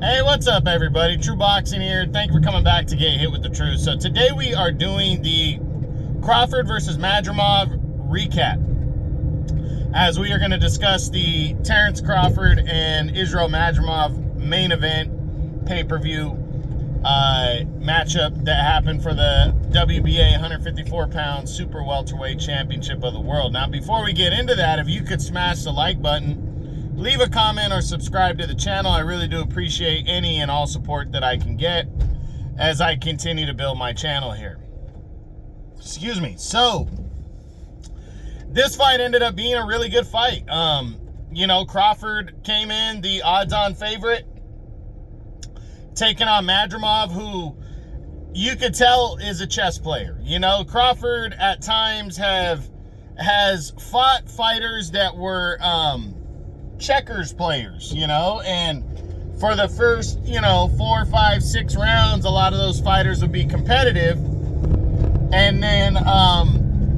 Hey, what's up, everybody? True Boxing here. Thank you for coming back to Get Hit with the Truth. So today we are doing the Crawford versus Madrimov recap, as we are going to discuss the Terrence Crawford and Israel Madrimov main event pay-per-view matchup that happened for the WBA 154-pound super welterweight championship of the world. Now, before we get into that, if you could smash the like button, leave a comment or subscribe to the channel. I really do appreciate any and all support that I can get as I continue to build my channel here. Excuse me. So, this fight ended up being a really good fight. Crawford came in the odds-on favorite, taking on Madrimov, who you could tell is a chess player. Crawford at times has fought fighters that were checkers players, and for the first 4, 5, 6 rounds, a lot of those fighters would be competitive, and then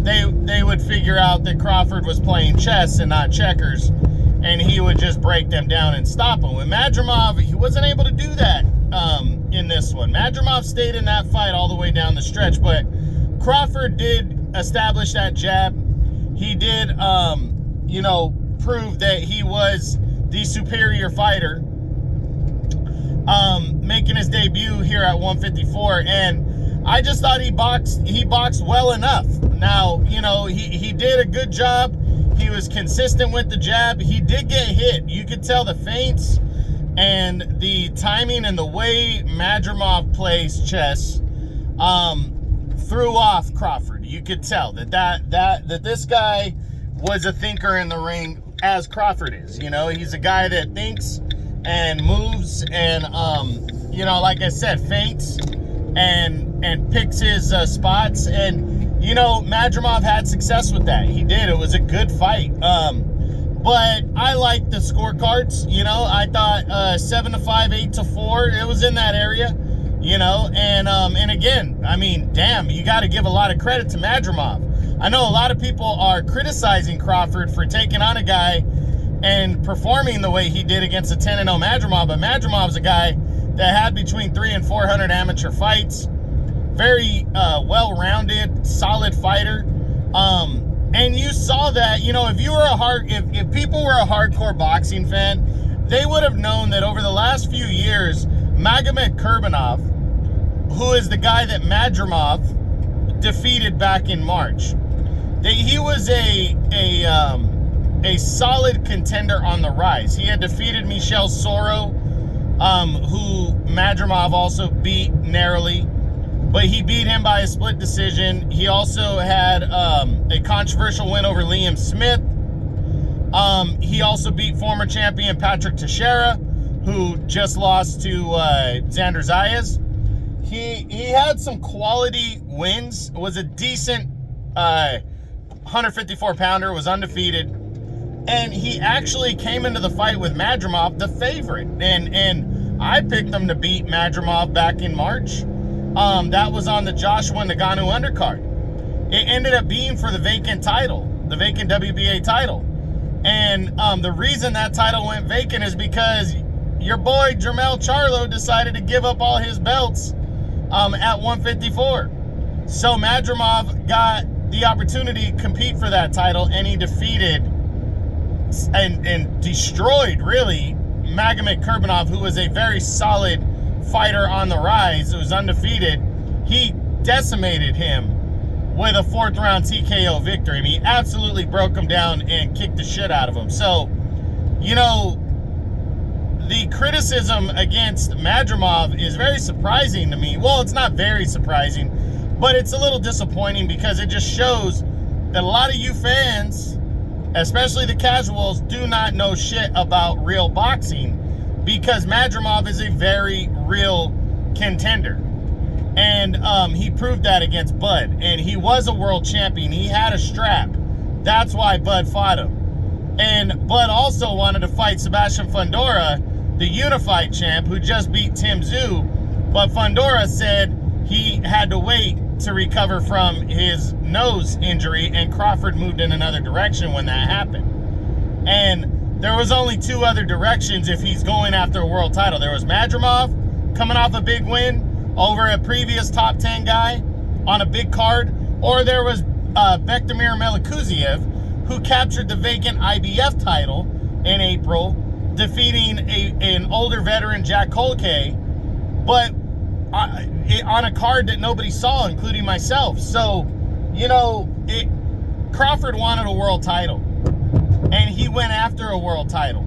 they would figure out that Crawford was playing chess and not checkers, and he would just break them down and stop them. With Madrimov, he wasn't able to do that in this one. Madrimov stayed in that fight all the way down the stretch, but Crawford did establish that jab. He did prove that he was the superior fighter, making his debut here at 154, and I just thought he boxed well enough. Now, he did a good job. He was consistent with the jab. He did get hit. You could tell the feints and the timing and the way Madrimov plays chess threw off Crawford. You could tell that this guy was a thinker in the ring, as Crawford is. He's a guy that thinks and moves and like I said, feints and picks his spots, and Madrimov had success with that. He did. It was a good fight. But I like the scorecards. I thought 7-5, 8-4. It was in that area. And again, I mean, damn, you got to give a lot of credit to Madrimov. I know a lot of people are criticizing Crawford for taking on a guy and performing the way he did against a 10-0 Madrimov, but Madrimov's a guy that had between 300 and 400 amateur fights. Very well-rounded, solid fighter. And you saw that, if people were a hardcore boxing fan, they would have known that over the last few years, Magomed Kurbanov, who is the guy that Madrimov defeated back in March, he was a solid contender on the rise. He had defeated Michel Soro, who Madrimov also beat narrowly, but he beat him by a split decision. He also had a controversial win over Liam Smith. He also beat former champion Patrick Teixeira, who just lost to Xander Zayas. He had some quality wins, was a decent 154-pounder, was undefeated, and he actually came into the fight with Madrimov the favorite, and I picked him to beat Madrimov back in March. That was on the Joshua Nagano undercard. It ended up being for the vacant title, the vacant WBA title, and the reason that title went vacant is because your boy Jermell Charlo decided to give up all his belts at 154. So Madrimov got the opportunity to compete for that title, and he defeated and destroyed, really, Magomed Kurbanov, who was a very solid fighter on the rise. It was undefeated. He decimated him with a 4th round TKO victory. I mean, he absolutely broke him down and kicked the shit out of him. So, the criticism against Madrimov is very surprising to me. Well, it's not very surprising, but it's a little disappointing because it just shows that a lot of you fans, especially the casuals, do not know shit about real boxing, because Madrimov is a very real contender. And he proved that against Bud. And he was a world champion. He had a strap. That's why Bud fought him. And Bud also wanted to fight Sebastian Fundora, the unified champ, who just beat Tim Tszyu. But Fundora said he had to wait to recover from his nose injury, and Crawford moved in another direction when that happened. And there was only two other directions if he's going after a world title. There was Madrimov coming off a big win over a previous top 10 guy on a big card, or there was Bektemir Melikuziev, who captured the vacant IBF title in April, defeating an older veteran, Jack Kolke, but on a card that nobody saw, including myself. So, you know, Crawford wanted a world title, and he went after a world title,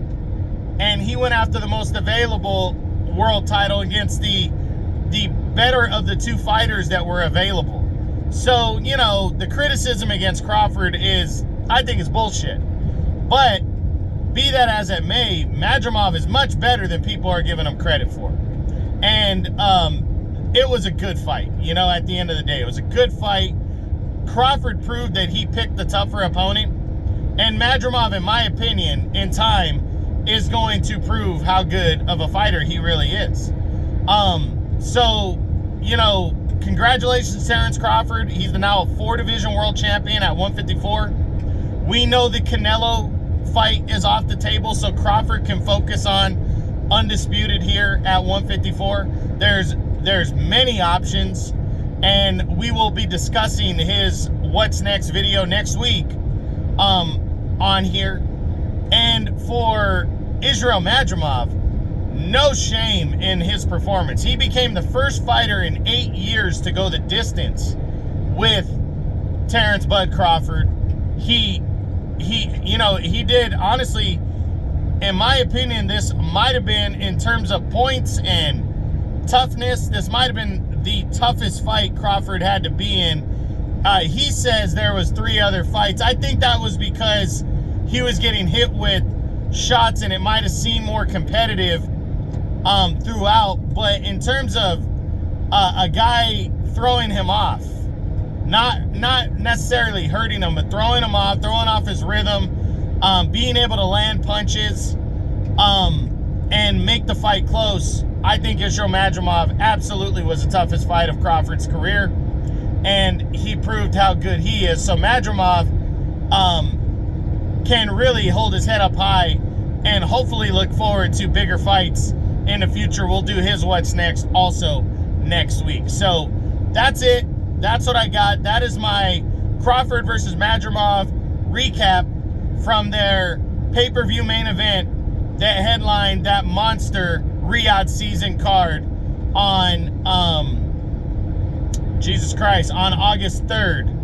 and he went after the most available world title against the better of the two fighters that were available. So, you know, the criticism against Crawford I think is bullshit. But be that as it may, Madrimov is much better than people are giving him credit for. And it was a good fight. You know, at the end of the day, it was a good fight. Crawford proved that he picked the tougher opponent. And Madrimov, in my opinion, in time, is going to prove how good of a fighter he really is. So, you know, congratulations, Terence Crawford. He's now a 4-division world champion at 154. We know the Canelo fight is off the table, so Crawford can focus on undisputed here at 154. There's many options, and we will be discussing his what's next video next week on here. And for Israel Madrimov, no shame in his performance. He became the first fighter in 8 years to go the distance with Terence Bud Crawford. He did, honestly, in my opinion, this might have been, in terms of points and toughness, this might have been the toughest fight Crawford had to be in. He says there was 3 other fights. I think that was because he was getting hit with shots and it might have seemed more competitive throughout. But in terms of a guy throwing him off, not necessarily hurting him, but throwing him off, throwing off his rhythm, being able to land punches, and make the fight close, I think Israel Madrimov absolutely was the toughest fight of Crawford's career, and he proved how good he is. So Madrimov can really hold his head up high and hopefully look forward to bigger fights in the future. We'll do his what's next also next week. So that's it. That's what I got. That is my Crawford versus Madrimov recap from their pay-per-view main event that headlined that monster Riyadh season card on, Jesus Christ, on August 3rd.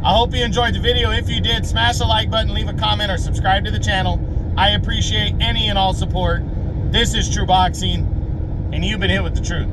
I hope you enjoyed the video. If you did, smash the like button, leave a comment, or subscribe to the channel. I appreciate any and all support. This is True Boxing, and you've been hit with the truth.